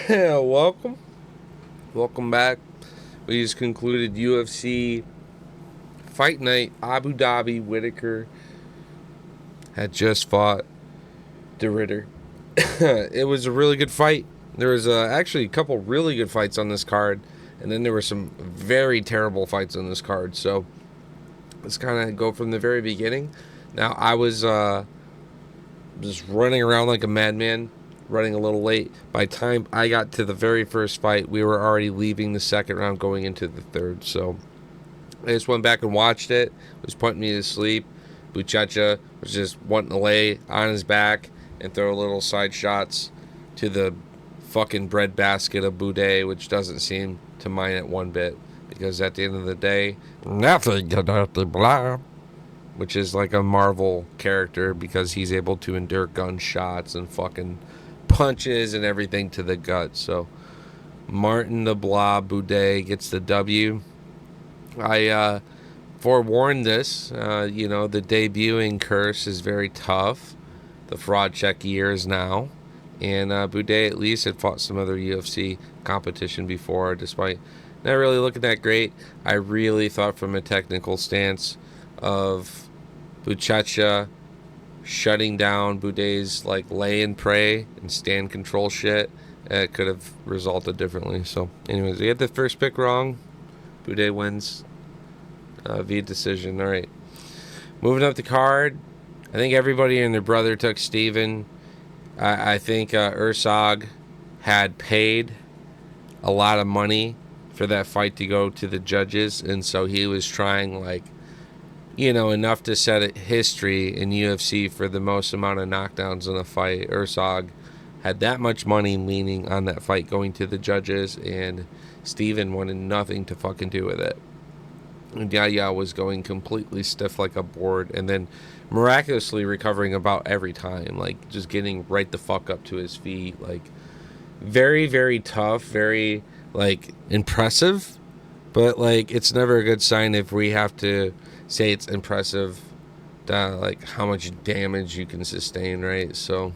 Welcome back. We just concluded UFC Fight Night. Abu Dhabi. Whittaker had just fought De Ritter. It was a really good fight. There was actually a couple really good fights on this card, and then there were some very terrible fights on this card. So let's kind of go from the very beginning. Now I was just running around like a madman, running a little late. By the time I got to the very first fight, we were already leaving the second round, going into the third. So I just went back and watched it. It was putting me to sleep. Buchacha was just wanting to lay on his back and throw little side shots to the fucking breadbasket of Boudet, which doesn't seem to mind it one bit. Because at the end of the day, nothing cannot be blah. Which is like a Marvel character because he's able to endure gunshots and fucking punches and everything to the gut. So Martin the Blob Boudet gets the W. I forewarned this. The debuting curse is very tough. The fraud check years now. And Boudet at least had fought some other UFC competition before, despite not really looking that great. I really thought from a technical stance of Buchacha shutting down Boudet's like lay and pray and stand control shit, it could have resulted differently. So, anyways, we had the first pick wrong. Boudet wins via decision. All right, moving up the card. I think everybody and their brother took Steven. I think Ursag had paid a lot of money for that fight to go to the judges, and so he was trying enough to set a history in UFC for the most amount of knockdowns in a fight. Ursag had that much money leaning on that fight going to the judges, and Steven wanted nothing to fucking do with it. And Yaya was going completely stiff like a board, and then miraculously recovering about every time, like just getting right the fuck up to his feet. Like very, very tough, very like impressive, but like it's never a good sign if we have to say it's impressive, like how much damage you can sustain, right? So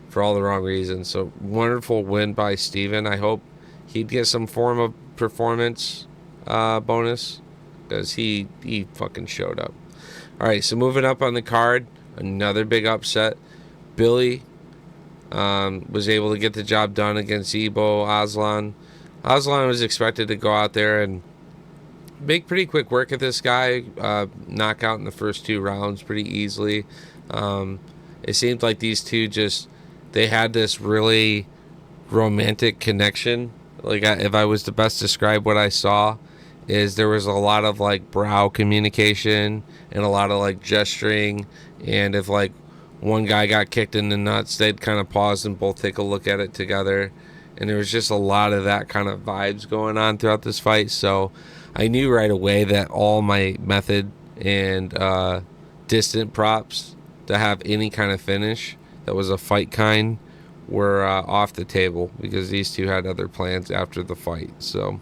for all the wrong reasons. So wonderful win by Steven. I hope he'd get some form of performance bonus because he fucking showed up. All right, so moving up on the card, another big upset. Billy was able to get the job done against Ibo Aslan. Aslan was expected to go out there and make pretty quick work of this guy, knock out in the first two rounds pretty easily. It seemed like these two they had this really romantic connection. Like if I was to best describe what I saw, is there was a lot of like brow communication and a lot of like gesturing, and if like one guy got kicked in the nuts, they'd kind of pause and both take a look at it together. And there was just a lot of that kind of vibes going on throughout this fight. So I knew right away that all my method and distant props to have any kind of finish that was a fight kind were off the table because these two had other plans after the fight. So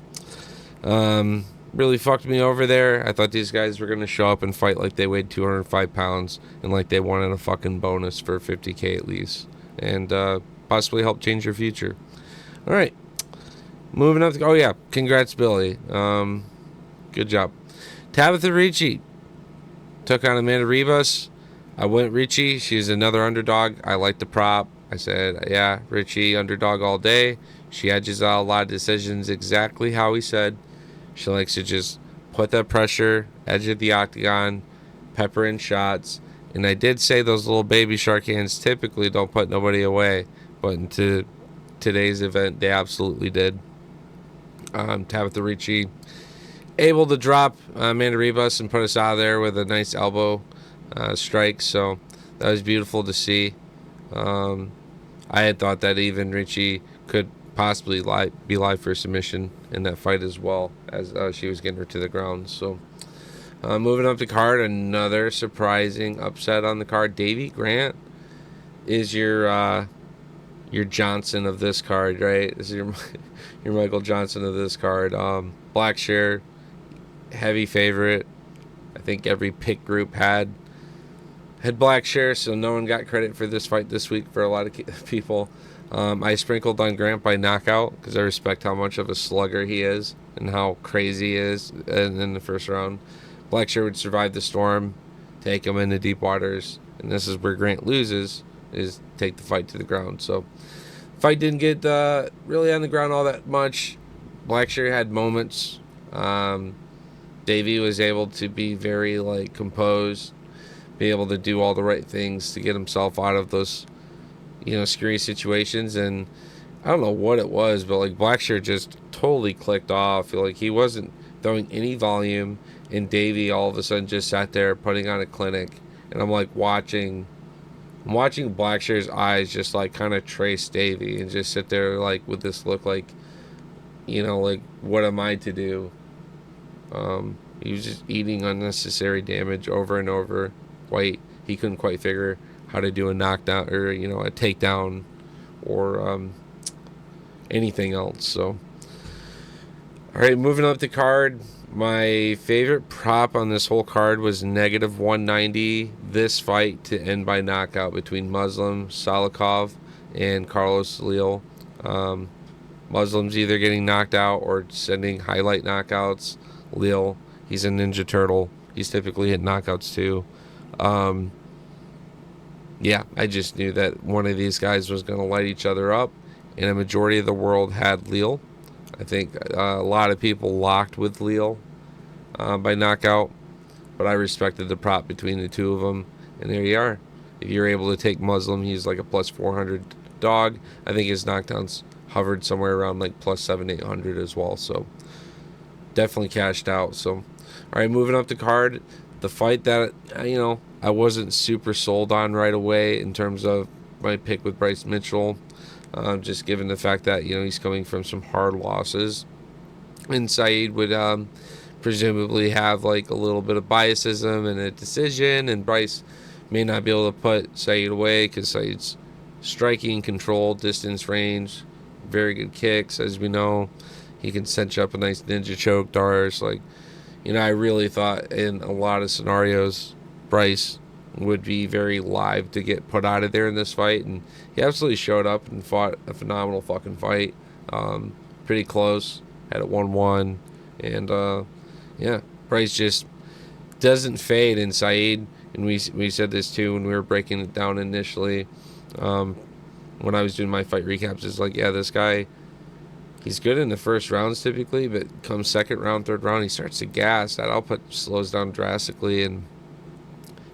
really fucked me over there. I thought these guys were going to show up and fight like they weighed 205 pounds and like they wanted a fucking bonus for 50K at least, and possibly help change your future. All right, moving up. Oh yeah, congrats, Billy. Good job. Tabitha Ricci took on Amanda Ribas. I went Ricci. She's another underdog. I like the prop. I said, yeah, Ricci underdog all day. She edges out a lot of decisions exactly how he said. She likes to just put that pressure, edge of the octagon, pepper in shots. And I did say those little baby shark hands typically don't put nobody away, but into today's event, they absolutely did. Tabitha Ricci able to drop Amanda Ribas and put us out of there with a nice elbow strike. So that was beautiful to see. I had thought that even Ricci could possibly be live for submission in that fight as well, as she was getting her to the ground. So moving up the card, another surprising upset on the card. Davey Grant is your Johnson of this card, right? This is your Michael Johnson of this card. Black share, heavy favorite. I think every pick group had black share, so no one got credit for this fight this week for a lot of people. I sprinkled on Grant by knockout because I respect how much of a slugger he is and how crazy he is in the first round. Blackshear would survive the storm, take him into deep waters, and this is where Grant loses, is take the fight to the ground. So fight didn't get really on the ground all that much. Blackshear had moments. Davey was able to be very composed, be able to do all the right things to get himself out of those scary situations. And I don't know what it was, but Blackshear just totally clicked off. He wasn't throwing any volume, and Davey all of a sudden just sat there putting on a clinic. And I'm watching Blackshear's eyes just kind of trace Davey and just sit there with this look what am I to do? He was just eating unnecessary damage over and over. He couldn't quite figure how to do a knockdown or a takedown or anything else. So, all right, moving up the card. My favorite prop on this whole card was negative 190. This fight to end by knockout between Muslim Salikov and Carlos Leal. Muslim's either getting knocked out or sending highlight knockouts. Leal, he's a Ninja Turtle. He's typically hit knockouts too. Yeah, I just knew that one of these guys was going to light each other up, and a majority of the world had Leal. I think a lot of people locked with Leal by knockout, but I respected the prop between the two of them, and there you are. If you're able to take Muslim, he's like a plus 400 dog. I think his knockdowns hovered somewhere around plus 700-800 as well, so definitely cashed out. So, all right, moving up the card, the fight that I wasn't super sold on right away in terms of my pick with Bryce Mitchell, just given the fact that he's coming from some hard losses, and Saeed would presumably have a little bit of biasism and a decision, and Bryce may not be able to put Saeed away because Saeed's striking, control, distance, range, very good kicks, as we know. He can cinch up a nice ninja choke, Dars. I really thought in a lot of scenarios Bryce would be very live to get put out of there in this fight, and he absolutely showed up and fought a phenomenal fucking fight. Pretty close, had it 1-1, and yeah, Bryce just doesn't fade. In Saeed, and we said this too when we were breaking it down initially, when I was doing my fight recaps, is yeah, this guy, he's good in the first rounds typically, but come second round, third round, he starts to gas. That output slows down drastically, and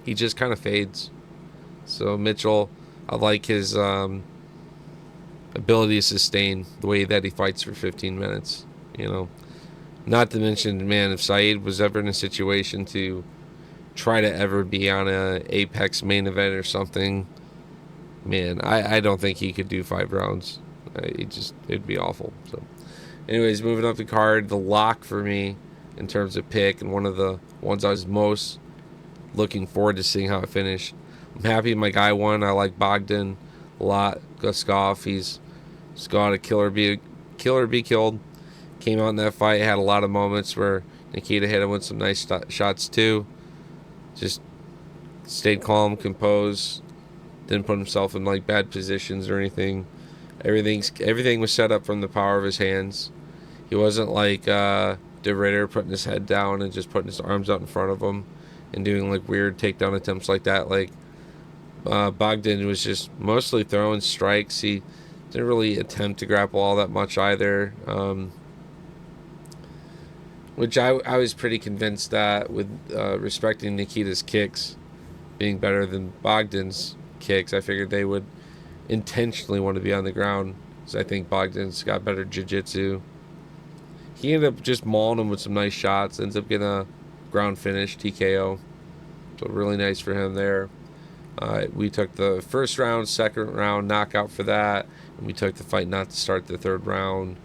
he just kind of fades. So Mitchell, I like his ability to sustain the way that he fights for 15 minutes. Not to mention, man, if Saeed was ever in a situation to try to ever be on a Apex main event or something, man, I don't think he could do 5 rounds. It'd be awful. So, anyways, moving up the card, the lock for me in terms of pick, and one of the ones I was most looking forward to seeing how it finished. I'm happy my guy won. I like Bogdan a lot. Guskov, he's got a killer be killed. Came out in that fight, had a lot of moments where Nikita hit him with some nice shots too. Just stayed calm, composed, didn't put himself in bad positions or anything. Everything was set up from the power of his hands. He wasn't like De Ritter putting his head down and just putting his arms out in front of him and doing weird takedown attempts like that. Bogdan was just mostly throwing strikes. He didn't really attempt to grapple all that much either, which I was pretty convinced that with respecting Nikita's kicks being better than Bogdan's kicks, I figured they would intentionally want to be on the ground, because I think Bogdan's got better jiu-jitsu. He ended up just mauling him with some nice shots, ends up getting a ground finish, TKO. So really nice for him there. We took the first round, second round knockout for that, and we took the fight not to start the third round,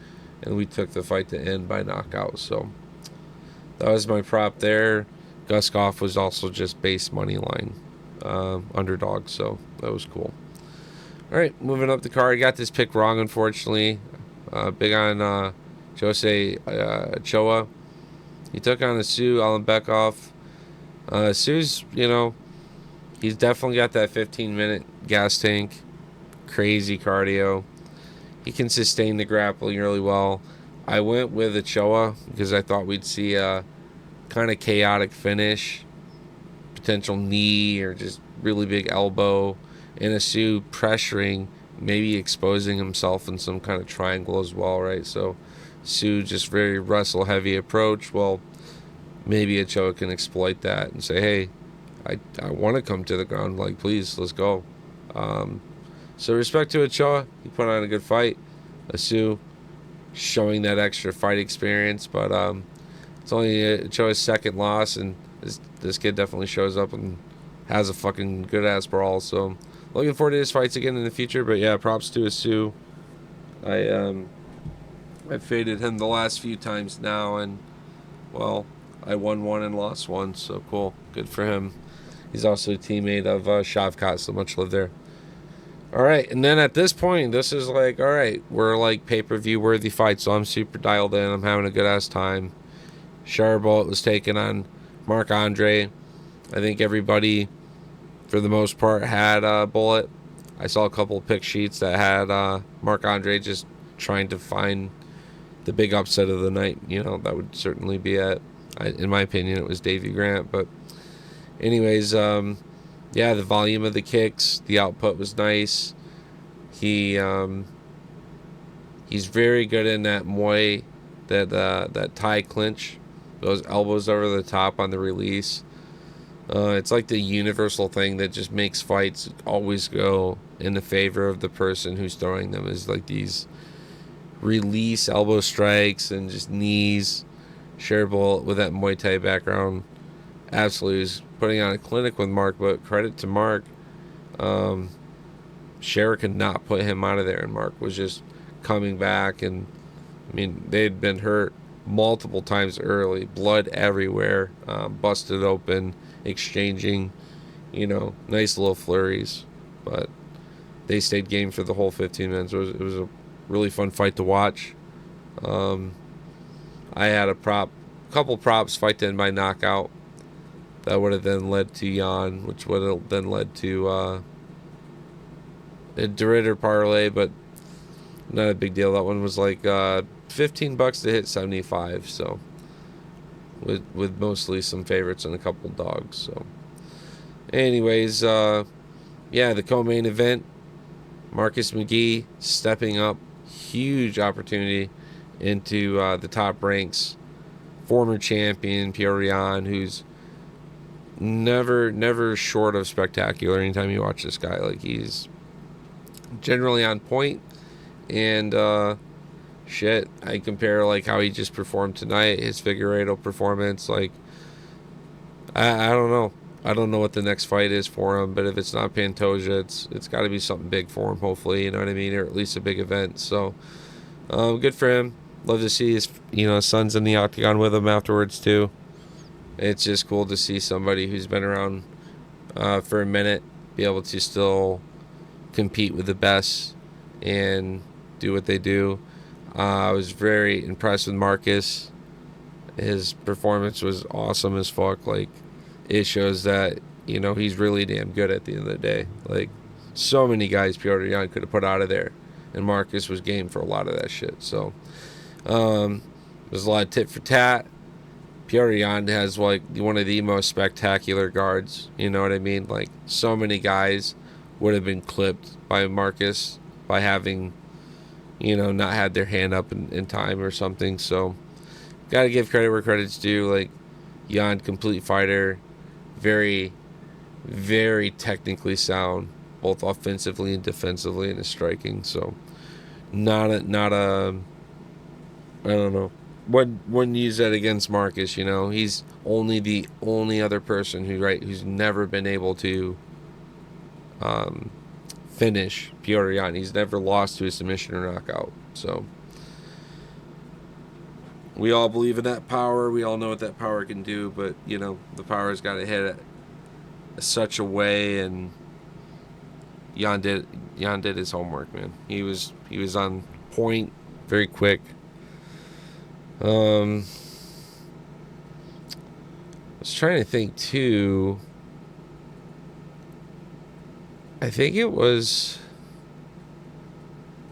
and we took the fight to end by knockout. So that was my prop there. Guskov was also just base money line underdog, so that was cool. All right, moving up the card. Got this pick wrong, unfortunately. Big on Jose Choa. He took on the Sue Alanbekov. Sue's, he's definitely got that 15-minute gas tank. Crazy cardio. He can sustain the grappling really well. I went with Ochoa because I thought we'd see a kind of chaotic finish, potential knee or just really big elbow, and Asu pressuring, maybe exposing himself in some kind of triangle as well, right? So Sue just very wrestle heavy approach. Well, maybe Ochoa can exploit that and say, hey, I want to come to the ground. Like, please, let's go. So respect to Ochoa. He put on a good fight. Asu showing that extra fight experience, but it's only Ochoa's second loss, and this kid definitely shows up and has a fucking good ass brawl. So looking forward to his fights again in the future. But yeah, props to Asu. I faded him the last few times now, and well, I won one and lost one, so cool, good for him. He's also a teammate of Shavkat, so much love there. All right, and then at this point, this is like, all right, we're like pay-per-view worthy fights, so I'm super dialed in. I'm having a good ass time. Sharbolt was taking on Marc Andre. I think everybody, for the most part, had a bullet. I saw a couple of pick sheets that had Marc Andre just trying to find the big upset of the night. You know, that would certainly be it. In my opinion, it was Davey Grant, but anyways, yeah, the volume of the kicks, the output was nice. He's very good in that Muay, that Thai clinch, those elbows over the top on the release. It's like the universal thing that just makes fights always go in the favor of the person who's throwing them, is like these release elbow strikes and just knees. Sharebolt with that Muay Thai background absolutely is putting on a clinic with Mark, but credit to Mark. Cher could not put him out of there, and Mark was just coming back, and I mean, they'd been hurt multiple times early, blood everywhere, busted open, exchanging, nice little flurries, but they stayed game for the whole 15 minutes. It was a really fun fight to watch. I had a couple props, fight to end by knockout. That would have then led to Jan, which would have then led to a Deritter parlay, but not a big deal. That one was like $15 to hit 75. So with mostly some favorites and a couple dogs. So, anyways, yeah, the co-main event, Marcus McGee stepping up, huge opportunity into the top ranks. Former champion Petr Yan, who's never short of spectacular. Anytime you watch this guy, like, he's generally on point. And shit, I compare like how he just performed tonight, his Figueiredo performance. Like, I don't know. I don't know what the next fight is for him, but if it's not Pantoja, it's got to be something big for him, hopefully, you know what I mean, or at least a big event. So good for him. Love to see his sons in the octagon with him afterwards too. It's just cool to see somebody who's been around for a minute be able to still compete with the best and do what they do. I was very impressed with Marcus. His performance was awesome as fuck. Like, it shows that, he's really damn good at the end of the day. Like, so many guys Petr Yan could have put out of there, and Marcus was game for a lot of that shit. So there's a lot of tit for tat. Petr Yan has like one of the most spectacular guards. You know what I mean? Like, so many guys would have been clipped by Marcus by having, not had their hand up in time or something. So, gotta give credit where credit's due. Like, Yan, complete fighter, very, very technically sound, both offensively and defensively in his striking. So, not a I don't know. Wouldn't use that against Marcus. He's the only other person who's never been able to finish Petr Yan. He's never lost to a submission or knockout. So we all believe in that power. We all know what that power can do, but the power's got to hit it such a way, and Yan did his homework, man. He was on point, very quick. I was trying to think too. I think it was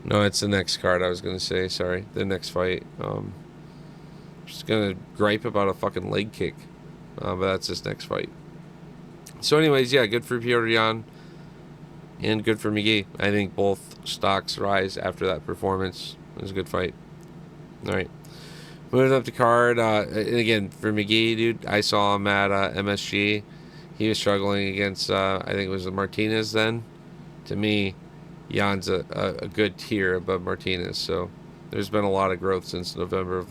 No, it's the next card I was going to say. Sorry. The next fight. Just going to gripe about a fucking leg kick. But that's his next fight. So anyways, yeah, good for Petr Yan. And good for McGee. I think both stocks rise after that performance. It was a good fight. All right. Moving up the card. And again, for McGee, dude, I saw him at MSG. He was struggling against, I think it was Martinez then. To me, Jan's a good tier above Martinez. So there's been a lot of growth since November of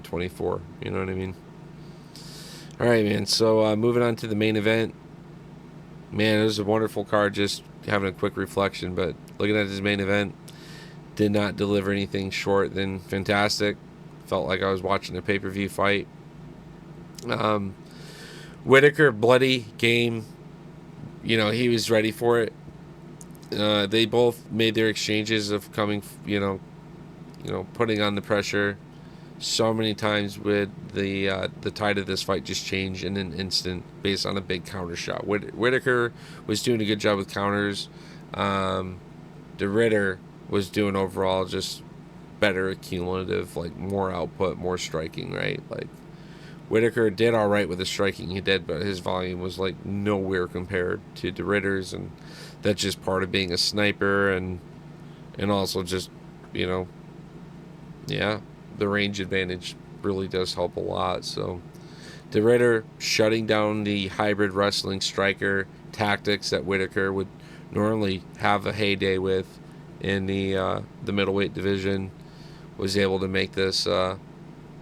24. You know what I mean? All right, man. So moving on to the main event. Man, it was a wonderful card. Just having a quick reflection, but looking at his main event, did not deliver anything short than fantastic. Felt like I was watching a pay-per-view fight. Whittaker, bloody game. You know, he was ready for it. They both made their exchanges of coming, putting on the pressure. So many times would the tide of this fight just change in an instant based on a big counter shot. Whittaker was doing a good job with counters. The Ritter was doing overall just better cumulative, like more output, more striking, right? Like Whittaker did all right with the striking he did, but his volume was like nowhere compared to the Ritter's, and that's just part of being a sniper and also just, yeah, the range advantage really does help a lot. So the Ritter shutting down the hybrid wrestling striker tactics that Whittaker would normally have a heyday with in the middleweight division, was able to make this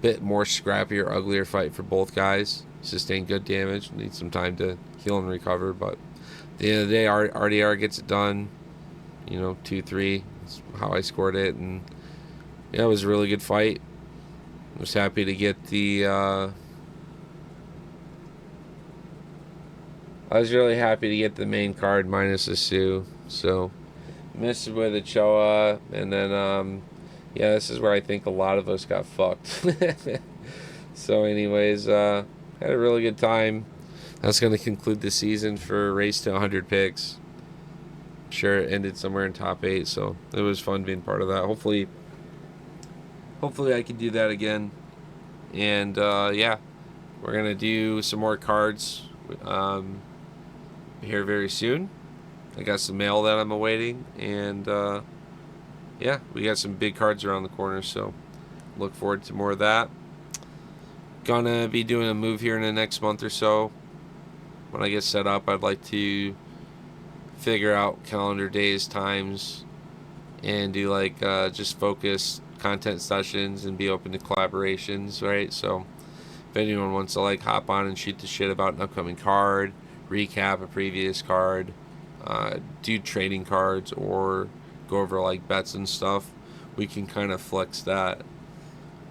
bit more scrappier, uglier fight for both guys. Sustained good damage, need some time to heal and recover, but at the end of the day, RDR gets it done. 2-3. That's how I scored it, and yeah, it was a really good fight. I was happy to get the main card minus the Sioux. So missed with Ochoa, and then yeah, this is where I think a lot of us got fucked. So anyways, had a really good time. That's going to conclude the season for Race to 100 Picks. I'm sure it ended somewhere in top 8, so it was fun being part of that. Hopefully I can do that again. And yeah, we're gonna do some more cards here very soon. I got some mail that I'm awaiting, and yeah, we got some big cards around the corner, so look forward to more of that. Gonna be doing a move here in the next month or so. When I get set up, I'd like to figure out calendar days, times, and do like just focus content sessions and be open to collaborations, right? So if anyone wants to like hop on and shoot the shit about an upcoming card, recap a previous card, do trading cards, or go over like bets and stuff, we can kind of flex that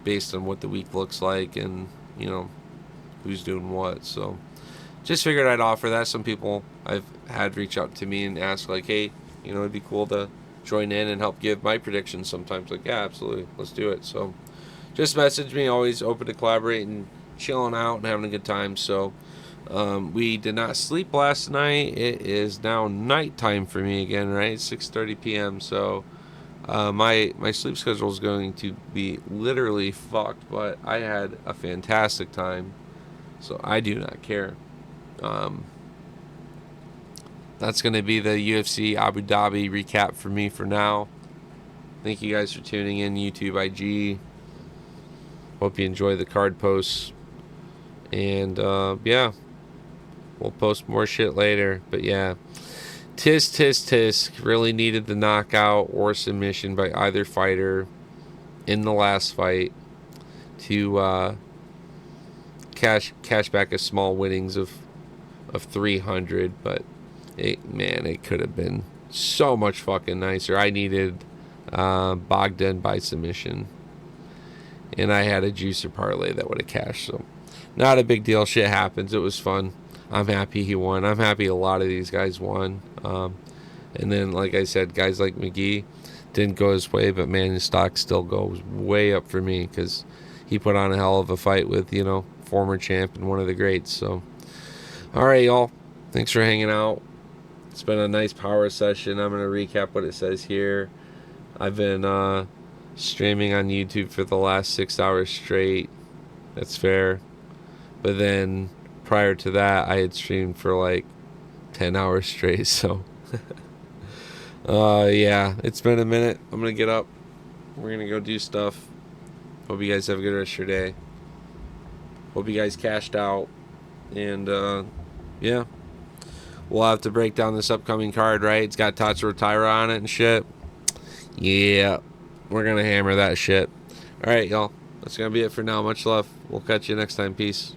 based on what the week looks like and who's doing what. So just figured I'd offer that. Some people I've had reach out to me and ask like, hey, it'd be cool to join in and help give my predictions sometimes. Like, yeah, absolutely, let's do it. So just message me. Always open to collaborate and chilling out and having a good time. So we did not sleep last night. It is now nighttime for me again, right? 6:30 p.m. So my sleep schedule is going to be literally fucked, but I had a fantastic time, so I do not care. That's going to be the UFC Abu Dhabi recap for me for now. Thank you guys for tuning in, YouTube, IG. Hope you enjoy the card posts. And, yeah, we'll post more shit later. But, yeah, tisk. Really needed the knockout or submission by either fighter in the last fight to cash back a small winnings of 300. But, it could have been so much fucking nicer. I needed Bogdan by submission, and I had a juicer parlay that would have cashed. So not a big deal. Shit happens. It was fun. I'm happy he won. I'm happy a lot of these guys won. And then, like I said, guys like McGee didn't go his way, but man, his stock still goes way up for me because he put on a hell of a fight with former champ and one of the greats. So all right, y'all, thanks for hanging out. It's been a nice power session. I'm going to recap what it says here. I've been streaming on YouTube for the last 6 hours straight. That's fair. But then prior to that, I had streamed for like 10 hours straight. So, yeah, it's been a minute. I'm going to get up. We're going to go do stuff. Hope you guys have a good rest of your day. Hope you guys cashed out. And, yeah. We'll have to break down this upcoming card, right? It's got Tatsuro Taira on it and shit. Yeah. We're going to hammer that shit. Alright, y'all. That's going to be it for now. Much love. We'll catch you next time. Peace.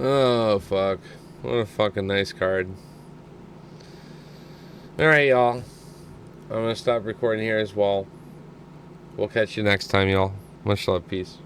Oh, fuck. What a fucking nice card. Alright, y'all. I'm going to stop recording here as well. We'll catch you next time, y'all. Much love. Peace.